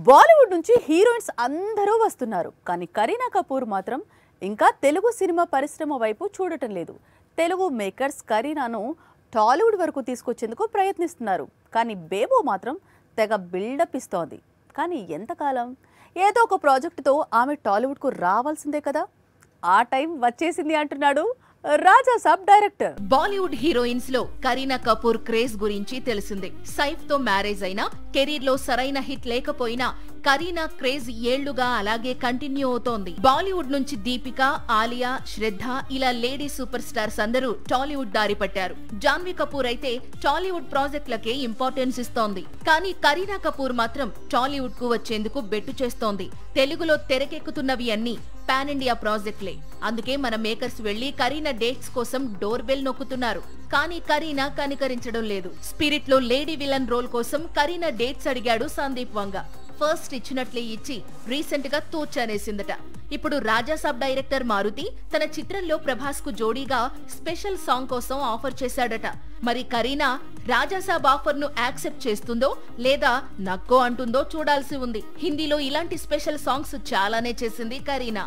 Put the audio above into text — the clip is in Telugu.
బాలీవుడ్ నుంచి హీరోయిన్స్ అందరూ వస్తున్నారు. కానీ కరీనా కపూర్ మాత్రం ఇంకా తెలుగు సినిమా పరిశ్రమ వైపు చూడటం లేదు. తెలుగు మేకర్స్ కరీనాను టాలీవుడ్ వరకు తీసుకొచ్చేందుకు ప్రయత్నిస్తున్నారు. కానీ బేబో మాత్రం తెగ బిల్డప్ ఇస్తోంది. కానీ ఎంతకాలం? ఏదో ఒక ప్రాజెక్టుతో ఆమె టాలీవుడ్కు రావాల్సిందే కదా. ఆ టైం వచ్చేసింది అంటున్నాడు రాజా సాబ్ డైరెక్టర్. బాలీవుడ్ హీరోయిన్స్ లో కరీనా కపూర్ క్రేజ్ గురించి తెలిసిందే. సైఫ్ తో మ్యారేజ్ అయినా కెరీర్ లో సరైన హిట్ లేకపోయినా కరీనా క్రేజ్ ఏళ్లుగా అలాగే కంటిన్యూ అవుతోంది. బాలీవుడ్ నుంచి దీపిక, ఆలియా, శ్రద్ధ ఇలా లేడీ సూపర్ స్టార్స్ అందరూ టాలీవుడ్ దారి పట్టారు. జాన్వీ కపూర్ అయితే టాలీవుడ్ ప్రాజెక్టులకే ఇంపార్టెన్స్ ఇస్తోంది. కానీ కరీనా కపూర్ మాత్రం టాలీవుడ్ కు వచ్చేందుకు బెట్టు చేస్తోంది. తెలుగులో తెరకెక్కుతున్నవి అన్ని పాన్ ఇండియా ప్రాజెక్టులే. అందుకే మన మేకర్స్ వెళ్లి కరీనా డేట్స్ కోసం డోర్ బెల్ నొక్కుతున్నారు. కానీ కరీనా కనికరించడం లేదు. స్పిరిట్ లో లేడీ విలన్ రోల్ కోసం కరీనా డేట్స్ అడిగాడు సందీప్ వంగ. ఫస్ట్ ఇచ్చినట్లే ఇచ్చి రీసెంట్ గా తూచనేసిందట. ఇప్పుడు రాజాసాబ్ డైరెక్టర్ మారుతి తన చిత్రంలో ప్రభాస్ కు జోడీగా స్పెషల్ సాంగ్ కోసం ఆఫర్ చేశాడట. మరి కరీనా రాజాసాబ్ ఆఫర్ ను యాక్సెప్ట్ చేస్తుందో లేదా నక్కో అంటుందో చూడాల్సి ఉంది. హిందీలో ఇలాంటి స్పెషల్ సాంగ్స్ చాలానే చేసింది కరీనా.